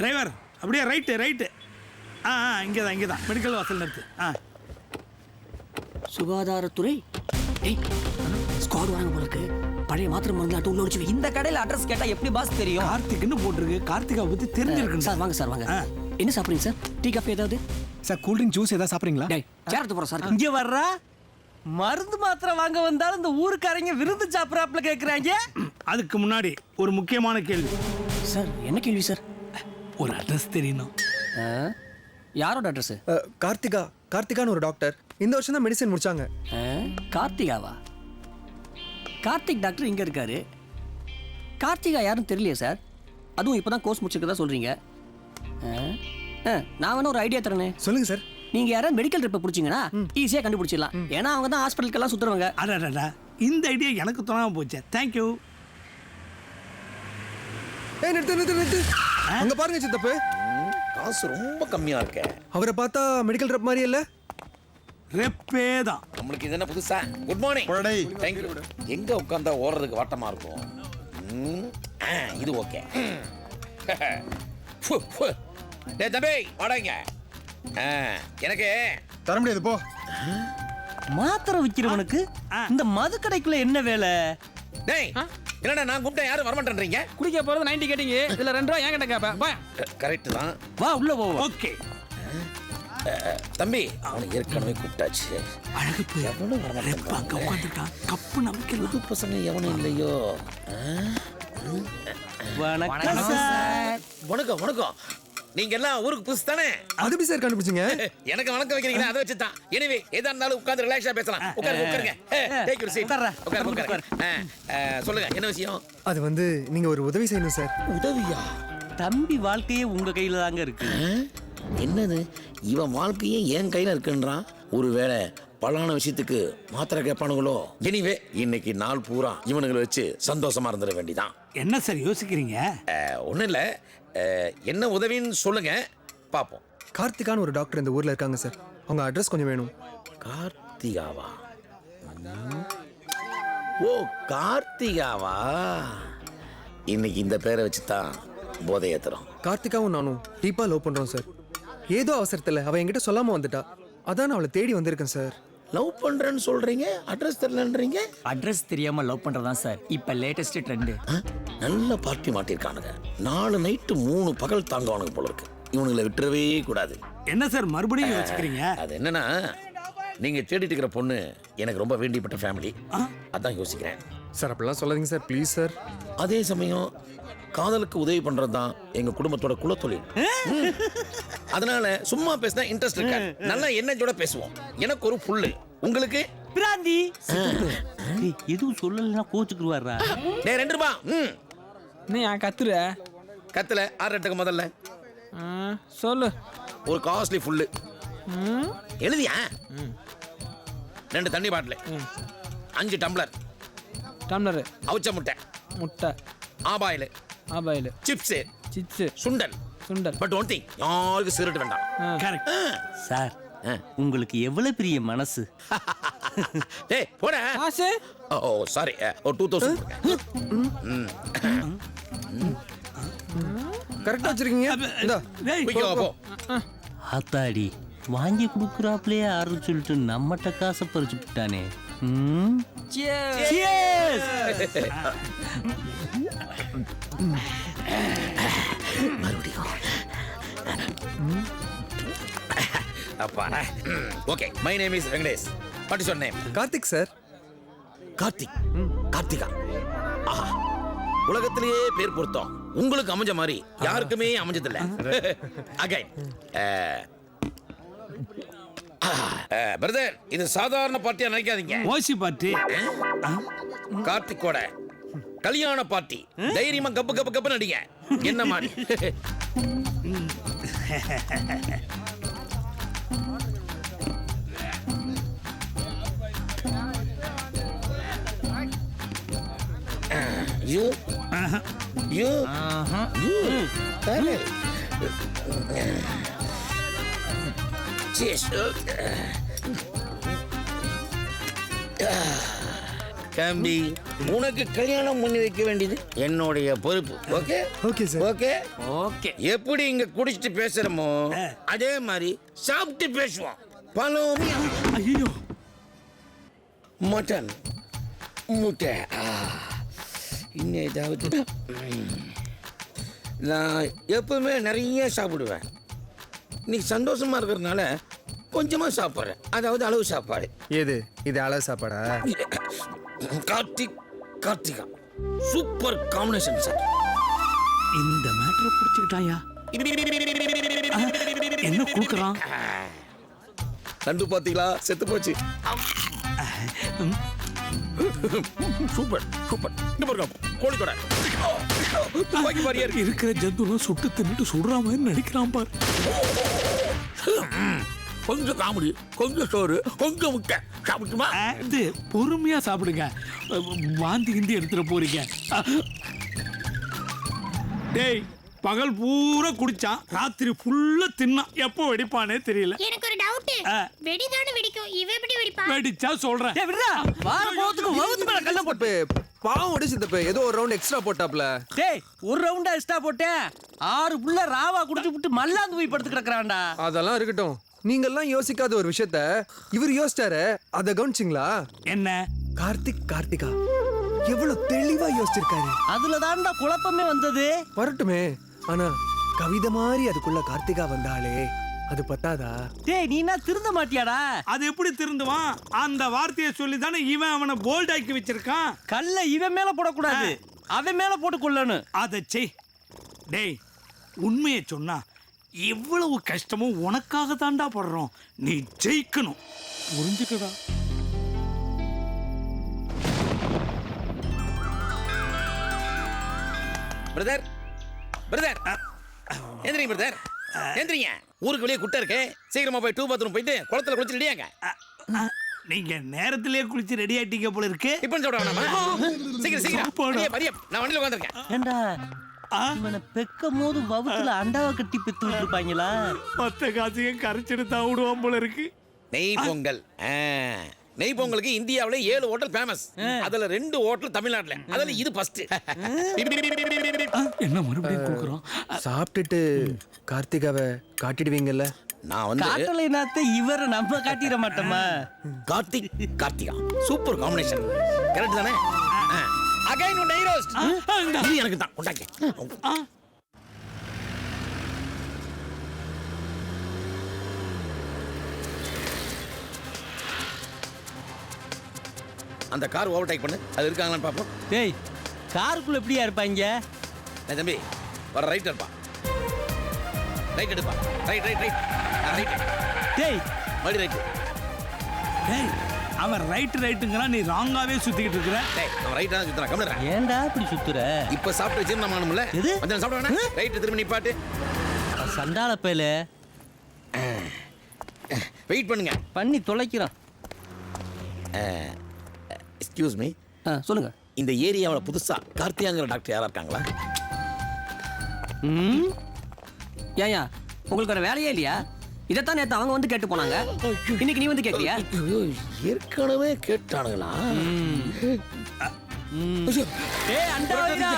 Driver அப்படியே right. இங்கே தான் மெடிக்கல் வாசல் நிறுத்து. சுகாதாரத்துறை. ஸ்குவாட் வாங்க போல இருக்கு. பழைய மாத்திரை மருந்து உள்ள ஒழிச்சு. இந்த கடையில் அட்ரஸ் கேட்டா எப்படி பாஸ் தெரியும்? கார்த்திக்னு போட்டிருக்கு. கார்த்திகா பத்தி தெரிஞ்சிருக்கு சார். வாங்க. என்ன சாப்பிடுறீங்க சார்? டீ காஃபி ஏதாவது? சார் கூல் ட்ரிங்க் ஜூஸ் ஏதாவது சாப்பிடுறீங்களா? சேரத்து போறோம் சார். இங்க வர்றா மருந்து மாத்திரை வாங்க வந்தாலும் இந்த ஊருக்காரங்க விருந்து சாப்பிட்றாப்புல கேட்குறாங்க. அதுக்கு முன்னாடி ஒரு முக்கியமான கேள்வி சார். என்ன கேள்வி சார்? ஒரு அட்ரஸ் தெரியணும். யாரோட அட்ரஸ்? கார்த்திகான்னு ஒரு டாக்டர் இந்த வருஷம் தான் மெடிசன் முடிச்சாங்க. கார்த்திகாவா? கார்த்திக் டாக்டர் இங்க இருக்காரு. கார்த்திகா யாருன்னு தெரியலையே சார். அதுவும் இப்பதான் கோர்ஸ் முடிச்சிருக்கதா சொல்றீங்க. நான் வேணா ஒரு ஐடியா தரேனே. சொல்லுங்க சார். நீங்க யாராவது மெடிக்கல் ரிப்பை பிடிச்சிங்கன்னா ஈஸியா கண்டுபிடிச்சிடலாம். ஏன்னா அவங்க தான் ஹாஸ்பிட்டலுக்கெல்லாம் சுத்துறவங்க. அடடா, இந்த ஐடியா எனக்கு தோணாம போச்சு. தேங்க்யூ. நிறுத்து. அங்க பாருங்க சித்தப்பு. காசு ரொம்ப கம்மியா இருக்க. அவரை பார்த்தா மெடிக்கல் ரெப் மாதிரி இல்ல. ரெப்பே தான். நம்மளுக்கு இது என்ன புதுசா? Good morning. தேங்க்யூ. எங்க உட்கார்ந்தா ஓடுறதுக்கு வாட்டமா இருக்கும். இது ஓகே. டேய் தம்பி வாடங்க. எனக்கு தர முடியாது போ. மாத்திரை விற்கிறவனுக்கு இந்த மது கடைக்குள்ள என்ன வேலை? டேய் என்னடா நான் கூப்பிட்டா யாரும் வரமாட்டேன்றீங்க? குடிக்க போறது 90 கேட்டிங்க. இதுல 2 ரூபா ஏன் கிட்ட கேப்ப? கரெக்ட் தான். வா உள்ள போ. ஓகே தம்பி அவனை ஏற்கனவே கூப்பிட்டாச்சு. அழகு போய் எவனும் ரெப்ப அங்க உட்காந்துட்டான். கப்பு நமக்கு புது பசங்க எவனும் இல்லையோ. வணக்கம் சார். வணக்கம். நீங்க எல்லாம் ஊருக்கு புதுசு தானே? அது எப்படி சார் கண்டுபிடிச்சீங்க? எனக்கு வணக்கம் வைக்கிறீங்களா? அதை வச்சு தான். எனிவே எதா இருந்தாலும் உட்கார்ந்து ரிலாக்ஸா பேசலாம். உட்காருங்க. Take your seat. உட்காரு. சொல்லுங்க என்ன விஷயம்? அது வந்து நீங்க ஒரு உதவி செய்யணும் சார். உதவியா? தம்பி வாழ்க்கையே உங்க கையில தாங்க இருக்கு. என்னது இவன் வாழ்க்கையே என் கையில இருக்குன்றான். ஒருவேளை பலான விஷயத்துக்கு மாத்திரை கேட்பானுங்களோ? எனிவே இன்னைக்கு நாள் பூரா இவனுங்களை வச்சு சந்தோஷமா இருந்துட வேண்டிதான். என்ன சார் யோசிக்கிறீங்க? ஒன்றும் இல்லை. என்ன உதவின்னு சொல்லுங்க பார்ப்போம். கார்த்திகான்னு ஒரு டாக்டர் இந்த ஊர்ல இருக்காங்க சார். அவங்க அட்ரஸ் கொஞ்சம் வேணும். கார்த்திகாவா? ஓ கார்த்திகாவா? இன்னைக்கு இந்த பேரை வச்சு தான் போதை ஏத்துறோம். கார்த்திகாவும் நானும் டீப்பா லவ் பண்றோம் சார். ஏதோ அவசரத்துல அவ என்கிட்ட சொல்லாம வந்துட்டா. அதான் அவளை தேடி வந்திருக்கேன் சார். லவ் பண்றேன்னு சொல்றீங்க, அட்ரஸ் தெரியலன்றீங்க. அட்ரஸ் தெரியாம லவ் பண்றதா சார் இப்ப லேட்டஸ்ட் ட்ரெண்ட். நல்ல பார்ட்டி மாட்டிருக்கானுங்க. 4 நைட்டு 3 பகல் தாங்கவானுங்க போல இருக்கு. இவனுங்களை விட்டுறவே கூடாது. என்ன சார் மறுபடியும் யோசிக்கிறீங்க? அது என்னன்னா நீங்க தேடிட்டு இருக்கிற பொண்ணு எனக்கு ரொம்ப வேண்டியப்பட்ட ஃபேமிலி. அதான் யோசிக்கிறேன். சார் அப்படிலாம் சொல்லாதீங்க சார் ப்ளீஸ் சார். அதே சமயம் காதலுக்கு உதவி பண்றது தான் எங்க குடும்பத்தோட குலத்தொழில். அதனால சும்மா பேசினா இன்ட்ரெஸ்ட் இருக்காது. நல்லா என்னோட பேசுவோம். எனக்கு ஒரு புல்லு, உங்களுக்கு பிராந்தி. எதுவும் சொல்லலைன்னா கோச்சுக்குருவாரா? டேய் 2 ரூபா. நீ கத்துற கத்துல 6 முதல்ல சொல்லு. ஒரு காஸ்ட்லி ஃபுல்லு எழுதியா? 2 தண்ணி பாட்டில், 5 டம்ளர், அவிச்ச முட்டை, half boil, chips, sundal. But one thing, யாருக்கு சிகரெட் வேண்டாம். Correct sir. உங்களுக்கு எவ்வளவு பெரிய மனசு. டேய் போடா. ஓ சாரி, ஒரு 2000. கரெக்டா வச்சிருக்கீங்க. இந்தா போ. ஆத்தாடி வாங்கி கொடுக்குறாப்லயே ஆறு சொல்லிட்டு நம்மகிட்ட காசை பறிச்சு விட்டானே. மறுபடியும் அப்பா. Okay, my name is Venkatesh. What is your name? Karthik sir. Karthika. ஆஹா, உலகத்திலேயே பேர் பொருத்தம் உங்களுக்கு அமைஞ்ச மாதிரி யாருக்குமே அமைஞ்சதில்லை. அகைன் பிரதர், இது சாதாரண பார்ட்டியா நினைக்காதீங்க. ஓசி பார்ட்டி. கார்த்திக்கோட கல்யாண பார்ட்டி. தைரியமா கப்பு கப்பு கப்பு நடிங்க. என்ன மாதிரி? You Cheers. தம்பி உனக்கு கல்யாணம் பண்ணி வைக்க வேண்டியது என்னுடைய பொறுப்பு. Okay okay sir. Okay okay. எப்படி இங்க குடிச்சிட்டு பேசுறோமோ அதே மாதிரி சாப்பிட்டு பேசுவோம். பழம் ஐயோ மட்டன் முட்டை இன்னும் ஏதாவது நான் எப்பவுமே நிறைய சாப்பிடுவேன். இன்னைக்கு சந்தோஷமா இருக்கிறதுனால கொஞ்சமா சாப்பிட்றேன். அதாவது அளவு சாப்பாடு. எது இது அளவு சாப்பாடா? Karthika super combination sir. இந்த மேட்டரை பிடிச்சிக்கிட்டாயா? என்ன கொடுக்குறான்? கண்டு பாத்தீங்களா? செத்து போச்சு. Super super. இந்த பாருங்க கோழிக்கோட துப்பாக்கி மாதிரியே இருக்கு. இருக்கிற ஜந்துலாம் சுட்டு தின்னுட்டு சுடுற மாதிரி நடிக்கிறான் பாரு. கொஞ்சம் காமெடி, கொஞ்சம் சோறு, கொஞ்சம் முட்டை சாப்பிட்டுமா? இது பொறுமையா சாப்பிடுங்க. வாந்தி கிந்தி எடுத்துட போறீங்க. டேய் பகல் பூரா குடிச்சான், ராத்திரி ஃபுல்லா தின்னான். எப்போ வெடிப்பானே தெரியல. எனக்கு ஒரு டவுட். வெடிதானே வெடிக்கும், இவ எப்படி வெடிப்பா? வெடிச்சா சொல்றேன். ஏய் விடுடா. வார போறதுக்கு வவுத்து மேல கல்ல போட்டு. பாவம் ஒடி சித்தப்ப ஏதோ ஒரு ரவுண்ட் எக்ஸ்ட்ரா போட்டாப்ல. டேய் ஒரு ரவுண்டா எக்ஸ்ட்ரா போட்டேன். 6 புள்ள ராவா குடிச்சு விட்டு மல்லாந்து போய் படுத்து கிடக்குறான்டா. அதெல்லாம் இருக்கட்டும். நீங்கெல்லாம் யோசிக்காத ஒரு விஷயத்த இவர் யோசிச்சாரு. அதை கவனிச்சிங்களா? என்ன? கார்த்திகா எவ்வளவு தெளிவா யோசிச்சிருக்காரு. அதுல தான்டா குழப்பமே வந்தது. வரட்டுமே. ஆனா கவிதை மாதிரி அதுக்குள்ள கார்த்திகா வந்தாலே அது பத்தாதா? டேய் நீ என்ன திருந்த மாட்டியாடா? அது எப்படி திருந்துவான்? அந்த வார்த்தையை சொல்லி தானே இவன் அவனை போல்ட் ஆக்கி வச்சிருக்கான். கல்ல இவன் மேல போடக்கூடாது, அவன் மேல போட்டு கொள்ளணும். அதை செய். டேய் உண்மையை சொன்னா இவ்வளவு கஷ்டமும் உனக்காக தாண்டா படுறோம். நீ ஜெயிக்கணும், புரிஞ்சுக்கடா. பிரதர் பிரதர் எந்திரிங்க பிரதர், எந்திரிங்க. ஊருக்கு வெளியே குட்டை இருக்கு. சீக்கிரமா போய் 2 பாத்ரூம் போயிட்டு குளத்துல குளிச்சு ரெடியாங்க. நீங்க நேரத்திலேயே குளிச்சு ரெடி ஆயிட்டீங்க போல இருக்கு. இப்போ சொல்றேன் நாம. சீக்கிரம் சீக்கிரம். சாப்பாடா? பரியா, பரியா. நான் வண்டியில உட்கார்ந்திருக்கேன். ஏண்டா இவனை பெக்கும் போது வவுத்துல அண்டாவை கட்டி பெத்து விட்டுருப்பாங்களா? மொத்த காசையும் கரைச்சிட்டு தான் விடுவான் போல இருக்கு. நெய் பொங்கல். நெய் பொங்கலுக்கு இந்தியாவுல 7 ஹோட்டல் ஃபேமஸ். அதுல 2 ஹோட்டல் தமிழ்நாட்டுல. அதுல இது ஃபர்ஸ்ட். என்ன மறுபடியும் கொடுக்குறோம்? சாப்பிட்டுட்டு கார்த்திகாவை காட்டிடுவீங்கல்ல? நான் வந்து காட்டலை நாத்த இவரை நம்ம காட்டிட மாட்டோமா? Karthika super combination. கரெக்ட் தானே? அகைன் நெய் ரோஸ்ட். இது எனக்கு தான் கொண்டாக்கி. அந்த கார் ஓவர்டேக் பண்ணு. அது இருக்காங்களான்னு பாப்போம். டேய் காருக்குள்ள எப்படியா இருப்பாங்க? தம்பி வர ரைட் இருப்பா. ரைட் எடுப்பா. Right right right right. டேய் மறுபடி ரைட். டேய் அவன் ரைட்டுங்கிறான், நீ ராங்காவே சுத்திக்கிட்டு இருக்கிற. டேய் அவன் ரைட் தான் சுத்துறான். கம்முடா. ஏன்டா இப்படி சுத்துற? இப்ப சாப்பிட்டு ஜீரணம் ஆகணும்ல? எது? கொஞ்சம் சாப்பிட வேணா? ரைட் திரும்பி நிப்பாட்டு. சண்டால பேல வெயிட் பண்ணுங்க. பண்ணி தொலைக்கிறான். எக்ஸ்கியூஸ் மீ, சொல்லுங்க. இந்த ஏரியாவில் புதுசா கார்த்தியாங்கிற டாக்டர் யாரா இருக்காங்களா? ஏயா உங்களுக்கு ஒரு வேலையே இல்லையா? இதைத்தான் நேத்து அவங்க வந்து கேட்டு போனாங்க, இன்னைக்கு நீ வந்து கேட்கறியா? ஏற்கனவே கேட்டானுங்களா? ஏய் அண்டாவைடா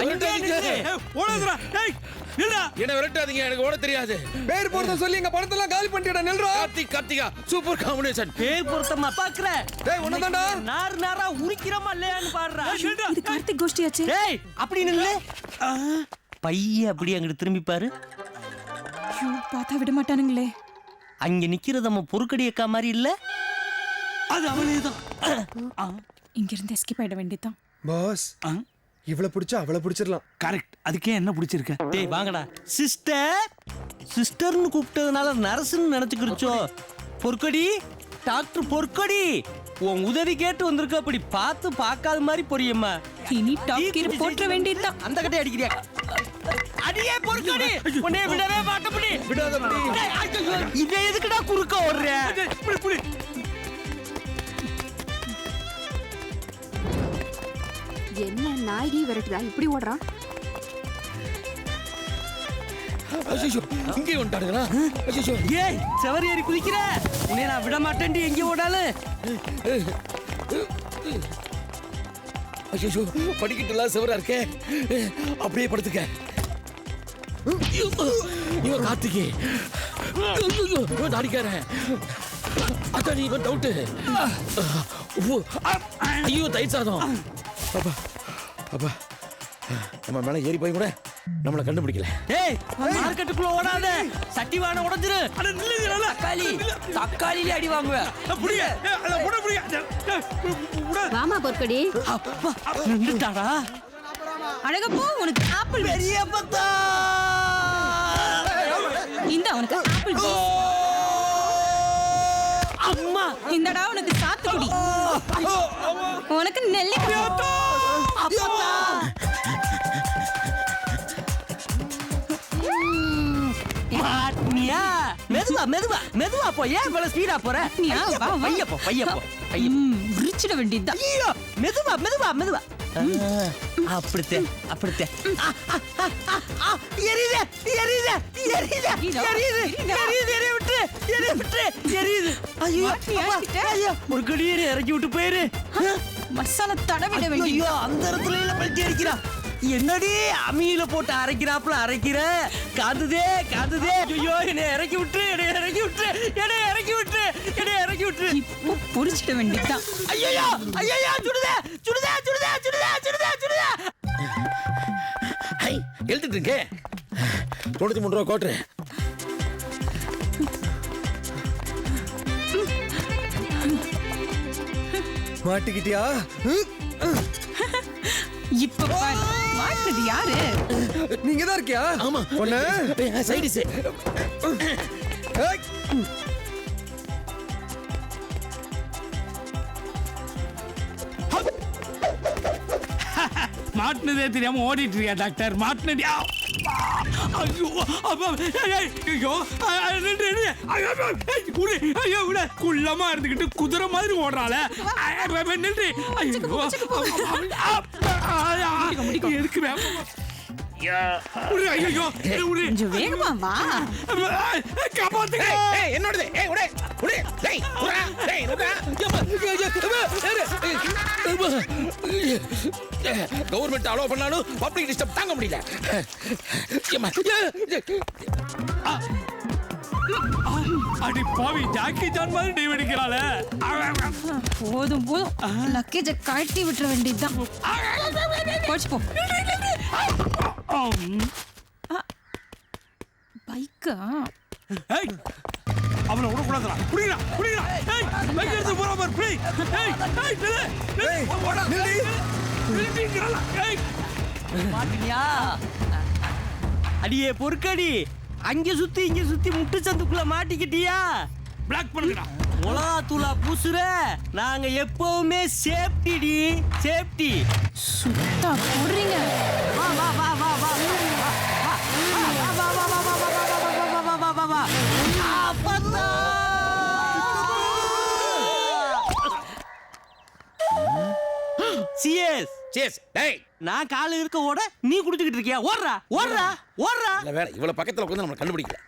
அங்கே நில்லு. ஓடுறா. டேய் நில்லுடா. என்ன விரட்டாதீங்க, எனக்கு ஓட தெரியாது. பேர் போறத சொல்லி எங்க படத்தெல்லாம் காலி பண்ணிட்டடா. நில்றா. Karthika super combination. பேர் பொருத்தமா பாக்குற? டேய் உன்னதான்டா. நார் நாரா உரிக்கிறமா இல்லையான்னு பாடுறா. இது கார்த்திக் கோஷ்டியாச்சு. டேய் அப்படி நில்லு. பைய அப்படி அங்கிட்டு திரும்பி பாரு. ஐயோ பார்த்தா விட மாட்டானுங்களே. அங்க நிக்கிறது நம்ம பொறுக்கடி அக்கா மாதிரி இல்ல? அது அவளேதான். இங்க இருந்து எஸ்கேப் ஆயிட வேண்டியதான். பாஸ் இவள பிடிச்சா அவள பிடிச்சிடலாம். கரெக்ட். அதுக்கே என்ன பிடிச்சிருக்க? டேய் வாங்கடா. சிஸ்டர்னு கூப்பிட்டதுனால நர்ஸ்ன்னு நினைச்சுக்கிருச்சோ? பொற்கொடி டாக்டர் பொற்கொடி உன் உதவி கேட்டு வந்திருக்க. அப்படி பார்த்து பார்க்காத மாதிரி பொரியம்மா. இனி டாப் கீர் போட்ற வேண்டியதான். அந்த கட்டை அடிக்கிறியா? அடியே பொற்கொடி உன்னை விடவே மாட்டேன். விடாத இதை எதுக்குடா குறுக்க ஓடுற? என்ன நாயகி விரட்டுதா இப்படி ஓடுறான்? ஐயோ இங்கே வந்துட்டானுங்களா? ஐயோ ஏய் செவரி ஏறி குதிக்கிற உன்னை நான் விட மாட்டேன்டி. எங்க ஓடாலும் ஐயோ படிக்கட்டுலாம் சிவரா இருக்கே. அப்படியே படுத்துக்க. இவன் கார்த்திகே, இவன் தாடிக்காரன். அதான் நீ இவன் டவுட்டு. ஐயோ தயிர் சாதம். அப்பா அப்பா, நம்ம மேல ஏறி போய் கூட நம்மளை கண்டுபிடிக்கல. ஏய் மார்க்கெட்டுக்குள்ள ஓடாத, சட்டிவான உடைஞ்சிரு. அட நில்லுங்கடா. தக்காளியில அடி வாங்குவேன். புடிங்க. அட புட புடிங்க. வாமா பொற்கொடி. அப்பா நின்னுட்டாடா. அழகப்போ உனக்கு ஆப்பிள் பெரிய பத்தா. இந்த உனக்கு ஆப்பிள் ஜூஸ். அம்மா இந்தடா உனக்கு சாத்துக்குடி. உனக்கு நெல்லிக்காய். அப்பா மாட்னியா? மெதுவா மெதுவா மெதுவா போ. ஏன் இவ்வளவு ஸ்பீடா போற? நீயா? வா, வா. பைய போ பைய போ. விரிச்சிட வேண்டியதுதான். ஐயோ மெதுவா மெதுவா மெதுவா. அப்படித்தே அப்படித்தே. எரியுது எரியுது எரியுது எரியுது எரியுது விட்டு எரிய விட்டு எரியுது. ஐயோ அப்பா, ஐயோ ஒரு கடியரை இறக்கி விட்டு போயிரு. மசாலா தடவிட ஐயோ வேண்டியது. அந்த இடத்துல எல்லாம் பல்ட்டி அடிக்கிறா. என்னடி அம்மியில போட்டு அரைக்கிறாப்புல அரைக்கிற? காதுதே காதுதே. ஐயோ என்னை இறக்கி விட்டு என்னை இறக்கி விட்டு என்னை இறக்கி விட்டு என்னை இறக்கி விட்டு. இப்போ பொரிச்சிட வேண்டியதுதான். ஐயோ ஐயோ சுடுதே சுடுதே சுடுதே சுடுதே சுடுதே சுடுதே. ஹை எழுதிட்டு இருக்கே. 93 ரூபா கோட்ரு. மாட்டிக்கிட்டியா? இப்ப பாரு, மாட்டுது யாரு? நீங்க தான் இருக்கியா? ஆமா பொண்ணு. சைடிஸ். ஏய். மாட்டினதே தெரியாம ஓடிட்டு இருக்கியா டாக்டர்? மாட்டினடியா? ஐயோ அப்பா, ஐயோ ஐயோ விட குள்ளமா இருந்துகிட்டு குதிரை மாதிரி ஓடுறாள. நின்று எதுக்கு ஐயோ கொஞ்சம் வேகமா வா. காப்பாத்துங்க. என்னோடது. ஏய் உடே உடே. டேய் உடா. டேய் உடா. கவர்மெண்ட் அலோ பண்ணாலும் பப்ளிக் டிஸ்டர்ப் தாங்க முடியல. அடி பாவி, ஜாக்கி ஜான் மாதிரி டீ வெடிக்கிறாளே. போதும் போதும், லக்கேஜ கழட்டி விட்டுற வேண்டியதுதான். போச்சு போ. பைக்கா? ஏய் அவனை விடக்கூடாதுடா. புடிங்கடா புடிங்கடா. ஏய் பைக் எடுத்து போறா பாரு. புடி. ஏய் ஏய் நில்லு. ஏய், ஓடா. நில்லு. நில்லுங்கடா. ஏய் மாட்டினியா? அடியே பொறுக்கடி, அங்க சுத்தி இங்க சுத்தி முட்டு சந்துக்குள்ள மாட்டிக்கிட்டியா? பிளாக் பண்ணுங்கடா. மிளகா தூளா பூசுற. நாங்க எப்பவுமே சேஃப்டி சேஃப்டி. சுத்தா போடுறீங்க. வா வா வா வா வா சிஎஸ் சேஸ். டேய் நான் கால இருக்க ஓட நீ குடிச்சுக்கிட்டு இருக்கியா? ஓடுறா ஓடுறா ஓடுறா. இல்ல வேற இவ்வளவு பக்கத்துல உட்கார்ந்து நம்ம கண்டுபிடிக்கல.